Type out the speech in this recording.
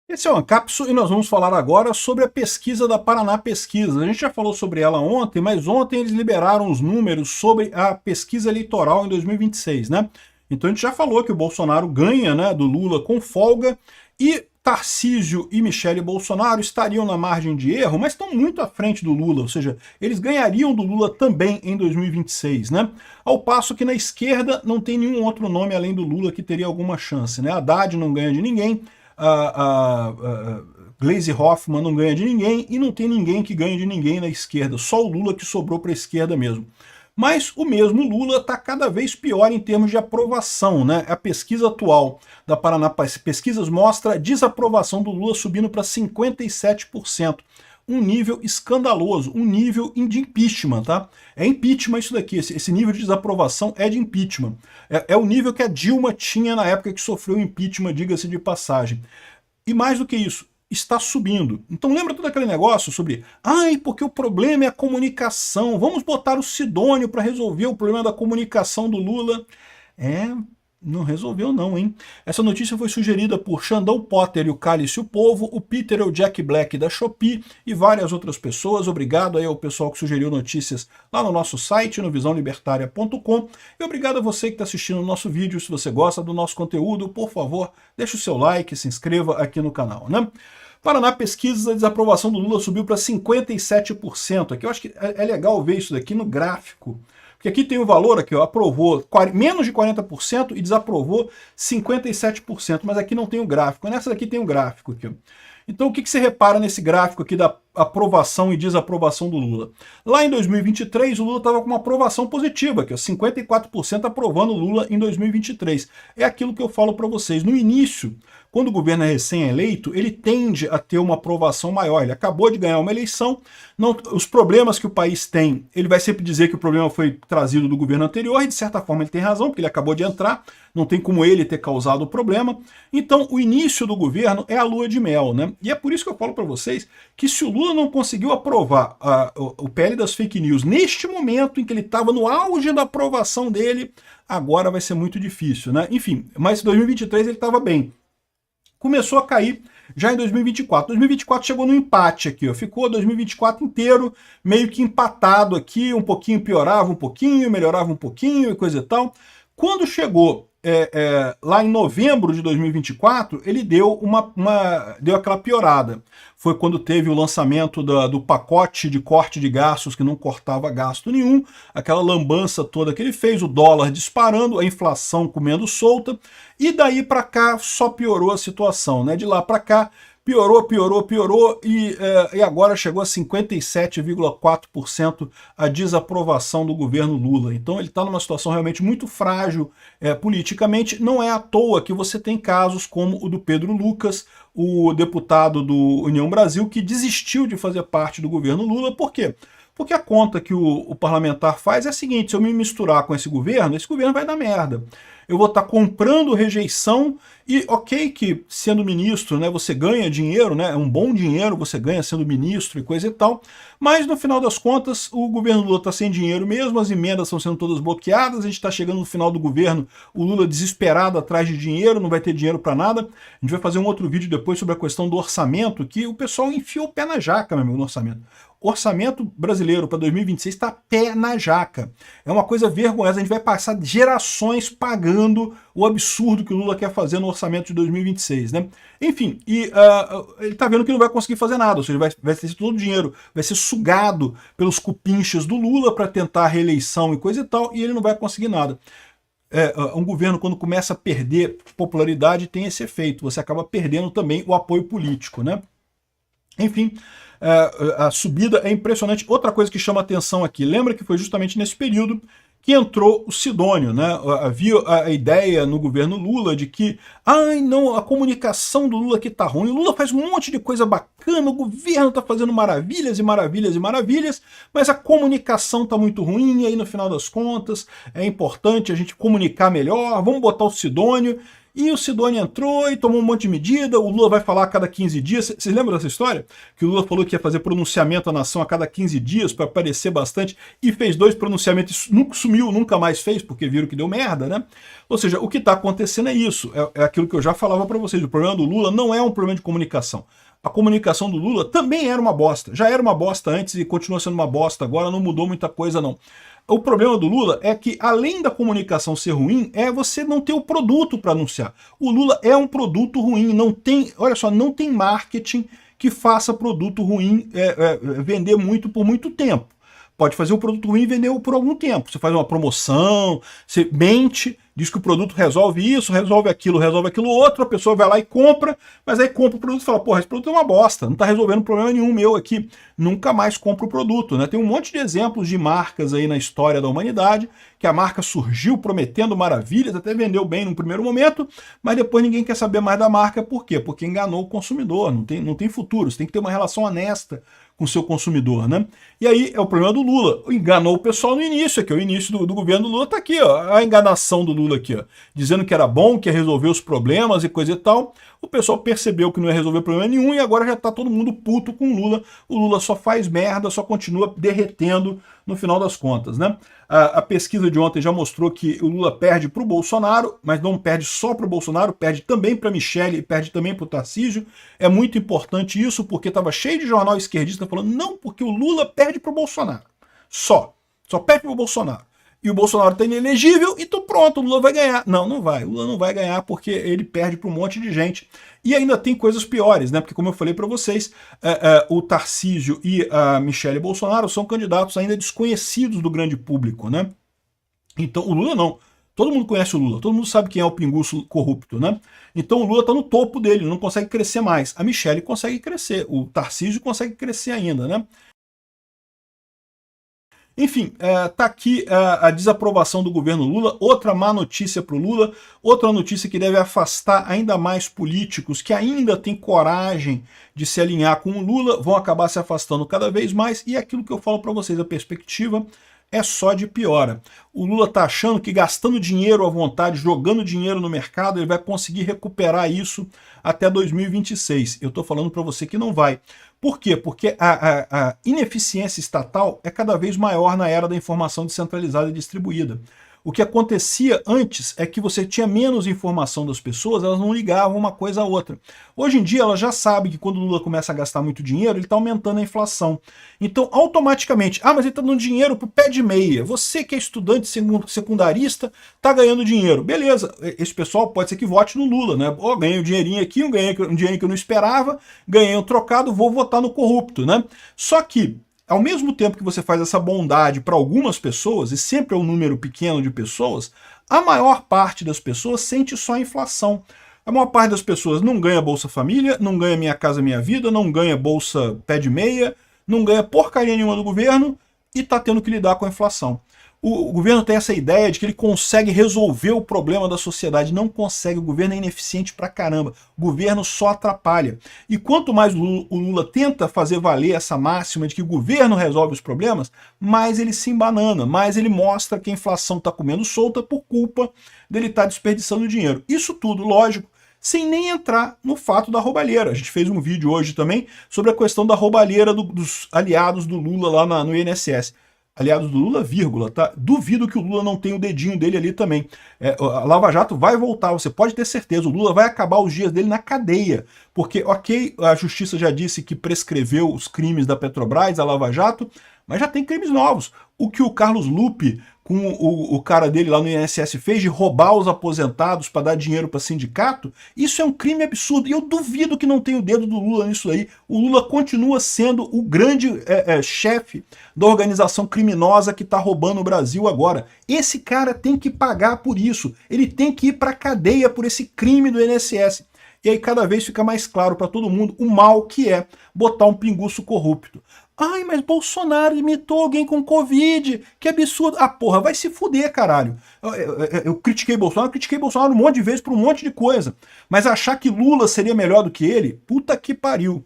Esse é o Ancapso e nós vamos falar agora sobre a pesquisa da Paraná Pesquisa. A gente já falou sobre ela ontem, mas ontem eles liberaram os números sobre a pesquisa eleitoral em 2026, né? Então a gente já falou que o Bolsonaro ganha, né, do Lula com folga e Tarcísio e Michele Bolsonaro estariam na margem de erro, mas estão muito à frente do Lula, ou seja, eles ganhariam do Lula também em 2026, né? Ao passo que na esquerda não tem nenhum outro nome além do Lula que teria alguma chance, né? Haddad não ganha de ninguém, a Gleisi Hoffmann não ganha de ninguém e não tem ninguém que ganhe de ninguém na esquerda, só o Lula que sobrou para a esquerda mesmo. Mas o mesmo Lula está cada vez pior em termos de aprovação, né? A pesquisa atual da Paraná Pesquisas mostra a desaprovação do Lula subindo para 57%. Um nível escandaloso, um nível de impeachment, tá? É impeachment isso daqui, esse nível de desaprovação é de impeachment. É o nível que a Dilma tinha na época que sofreu impeachment, diga-se de passagem. E mais do que isso, está subindo. Então lembra todo aquele negócio sobre porque o problema é a comunicação, vamos botar o Sidônio para resolver o problema da comunicação do Lula. Não resolveu não, hein? Essa notícia foi sugerida por Xandão Potter e o Cálice o Povo, o Peter e o Jack Black da Shopee e várias outras pessoas. Obrigado aí ao pessoal que sugeriu notícias lá no nosso site, no visãolibertaria.com. E obrigado a você que está assistindo o nosso vídeo. Se você gosta do nosso conteúdo, por favor, deixe o seu like, se inscreva aqui no canal, né? Paraná Pesquisas, a desaprovação do Lula subiu para 57%. Aqui eu acho que é legal ver isso daqui no gráfico. Porque aqui tem o valor, aqui, ó, aprovou menos de 40% e desaprovou 57%, mas aqui não tem o gráfico. Nessa daqui tem o gráfico aqui, ó. Então o que você repara nesse gráfico aqui da aprovação e desaprovação do Lula? Lá em 2023 o Lula estava com uma aprovação positiva, aqui, ó, 54% aprovando o Lula em 2023. É aquilo que eu falo para vocês. No início, quando o governo é recém-eleito, ele tende a ter uma aprovação maior. Ele acabou de ganhar uma eleição, os problemas que o país tem, ele vai sempre dizer que o problema foi trazido do governo anterior, e de certa forma ele tem razão, porque ele acabou de entrar, não tem como ele ter causado o problema. Então o início do governo é a lua de mel, né? E é por isso que eu falo para vocês que se o Lula não conseguiu aprovar o PL das fake news neste momento em que ele estava no auge da aprovação dele, agora vai ser muito difícil, né? Enfim, mas em 2023 ele estava bem. Começou a cair já em 2024. 2024 chegou no empate aqui, ó. Ficou 2024 inteiro meio que empatado aqui, um pouquinho piorava um pouquinho, melhorava um pouquinho e coisa e tal. Quando chegou lá em novembro de 2024, ele deu deu aquela piorada. Foi quando teve o lançamento do pacote de corte de gastos que não cortava gasto nenhum, aquela lambança toda que ele fez, o dólar disparando, a inflação comendo solta, e daí para cá só piorou a situação, né? De lá para cá piorou, e agora chegou a 57,4% a desaprovação do governo Lula. Então ele está numa situação realmente muito frágil politicamente. Não é à toa que você tem casos como o do Pedro Lucas, o deputado do União Brasil, que desistiu de fazer parte do governo Lula. Por quê? Porque a conta que o parlamentar faz é a seguinte: se eu me misturar com esse governo vai dar merda. Eu vou estar comprando rejeição e ok que sendo ministro, né, você ganha dinheiro, né, é um bom dinheiro você ganha sendo ministro e coisa e tal, mas no final das contas o governo Lula está sem dinheiro mesmo, as emendas estão sendo todas bloqueadas, a gente está chegando no final do governo, o Lula desesperado atrás de dinheiro, não vai ter dinheiro para nada. A gente vai fazer um outro vídeo depois sobre a questão do orçamento, que o pessoal enfiou o pé na jaca, meu amigo, no orçamento. O orçamento brasileiro para 2026 está pé na jaca. É uma coisa vergonhosa, a gente vai passar gerações pagando o absurdo que o Lula quer fazer no orçamento de 2026, né? Enfim, ele está vendo que não vai conseguir fazer nada, ou seja, vai ter todo o dinheiro, vai ser sugado pelos cupinchas do Lula para tentar a reeleição e coisa e tal, e ele não vai conseguir nada. Um governo, quando começa a perder popularidade, tem esse efeito, você acaba perdendo também o apoio político, né? Enfim, a subida é impressionante. Outra coisa que chama atenção aqui, lembra que foi justamente nesse período que entrou o Sidônio, né? Havia a ideia no governo Lula de que não, a comunicação do Lula aqui tá ruim, o Lula faz um monte de coisa bacana, o governo tá fazendo maravilhas e maravilhas e maravilhas, mas a comunicação tá muito ruim, e aí no final das contas é importante a gente comunicar melhor, vamos botar o Sidônio. e o Sidônio entrou e tomou um monte de medida, o Lula vai falar a cada 15 dias. Vocês lembram dessa história? Que o Lula falou que ia fazer pronunciamento à nação a cada 15 dias para aparecer bastante, e fez 2 pronunciamentos, nunca sumiu, nunca mais fez, porque viram que deu merda, né? Ou seja, o que está acontecendo é isso, é aquilo que eu já falava para vocês, o problema do Lula não é um problema de comunicação. A comunicação do Lula também era uma bosta, já era uma bosta antes e continua sendo uma bosta agora, não mudou muita coisa não. O problema do Lula é que, além da comunicação ser ruim, é você não ter o produto para anunciar. O Lula é um produto ruim, não tem, olha só, não tem marketing que faça produto ruim vender muito por muito tempo. Pode fazer o produto ruim e vender por algum tempo. Você faz uma promoção, você mente, diz que o produto resolve isso, resolve aquilo outro, a pessoa vai lá e compra, mas aí compra o produto e fala, porra, esse produto é uma bosta, não está resolvendo problema nenhum meu aqui, nunca mais compra o produto, né? Tem um monte de exemplos de marcas aí na história da humanidade, que a marca surgiu prometendo maravilhas, até vendeu bem no primeiro momento, mas depois ninguém quer saber mais da marca, por quê? Porque enganou o consumidor, não tem futuro, você tem que ter uma relação honesta com o seu consumidor, né? E aí é o problema do Lula, enganou o pessoal no início, aqui, o início do governo do Lula tá aqui, ó, a enganação do Lula aqui, ó, dizendo que era bom, que ia resolver os problemas e coisa e tal. O pessoal percebeu que não ia resolver problema nenhum e agora já tá todo mundo puto com o Lula só faz merda, só continua derretendo no final das contas, né? A pesquisa de ontem já mostrou que o Lula perde para o Bolsonaro, mas não perde só para o Bolsonaro, perde também para Michele e perde também para o Tarcísio. É muito importante isso, porque estava cheio de jornal esquerdista falando, não, porque o Lula perde para o Bolsonaro. Só perde para o Bolsonaro. E o Bolsonaro está inelegível, então pronto, o Lula vai ganhar. Não, não vai. O Lula não vai ganhar porque ele perde para um monte de gente. E ainda tem coisas piores, né? Porque como eu falei para vocês, o Tarcísio e a Michele Bolsonaro são candidatos ainda desconhecidos do grande público, né? Então o Lula não. Todo mundo conhece o Lula, todo mundo sabe quem é o pinguço corrupto, né? Então o Lula está no topo dele, não consegue crescer mais. A Michele consegue crescer, o Tarcísio consegue crescer ainda, né? Enfim, tá aqui a desaprovação do governo Lula, outra má notícia para o Lula, outra notícia que deve afastar ainda mais políticos que ainda têm coragem de se alinhar com o Lula, vão acabar se afastando cada vez mais, e aquilo que eu falo para vocês, a perspectiva é só de piora. O Lula está achando que gastando dinheiro à vontade, jogando dinheiro no mercado, ele vai conseguir recuperar isso até 2026. Eu estou falando para você que não vai. Por quê? Porque a ineficiência estatal é cada vez maior na era da informação descentralizada e distribuída. O que acontecia antes é que você tinha menos informação das pessoas, elas não ligavam uma coisa à outra. Hoje em dia, ela já sabe que quando o Lula começa a gastar muito dinheiro, ele está aumentando a inflação. Então, automaticamente, mas ele está dando dinheiro para o pé de meia. Você que é estudante secundarista, está ganhando dinheiro. Beleza, esse pessoal pode ser que vote no Lula, né? Oh, ganhei um dinheirinho aqui, ganhei um dinheirinho que eu não esperava, ganhei um trocado, vou votar no corrupto, né? Só que, ao mesmo tempo que você faz essa bondade para algumas pessoas, e sempre é um número pequeno de pessoas, a maior parte das pessoas sente só a inflação. A maior parte das pessoas não ganha Bolsa Família, não ganha Minha Casa Minha Vida, não ganha Bolsa Pé de Meia, não ganha porcaria nenhuma do governo e está tendo que lidar com a inflação. O governo tem essa ideia de que ele consegue resolver o problema da sociedade. Não consegue, o governo é ineficiente pra caramba. O governo só atrapalha. E quanto mais o Lula tenta fazer valer essa máxima de que o governo resolve os problemas, mais ele se embanana, mais ele mostra que a inflação está comendo solta por culpa dele estar desperdiçando dinheiro. Isso tudo, lógico, sem nem entrar no fato da roubalheira. A gente fez um vídeo hoje também sobre a questão da roubalheira dos aliados do Lula lá no INSS. Aliados do Lula, vírgula, tá? Duvido que o Lula não tenha o dedinho dele ali também. A Lava Jato vai voltar, você pode ter certeza, o Lula vai acabar os dias dele na cadeia, porque, ok, a justiça já disse que prescreveu os crimes da Petrobras, a Lava Jato, mas já tem crimes novos. O que o Carlos Lupe, com o cara dele lá no INSS, fez de roubar os aposentados para dar dinheiro para sindicato, isso é um crime absurdo. E eu duvido que não tenha o dedo do Lula nisso aí. O Lula continua sendo o grande chefe da organização criminosa que está roubando o Brasil agora. Esse cara tem que pagar por isso. Ele tem que ir para a cadeia por esse crime do INSS. E aí cada vez fica mais claro para todo mundo o mal que é botar um pinguço corrupto. Ai, mas Bolsonaro imitou alguém com Covid, que absurdo. Ah, porra, vai se fuder, caralho. Eu critiquei Bolsonaro um monte de vezes por um monte de coisa. Mas achar que Lula seria melhor do que ele, puta que pariu.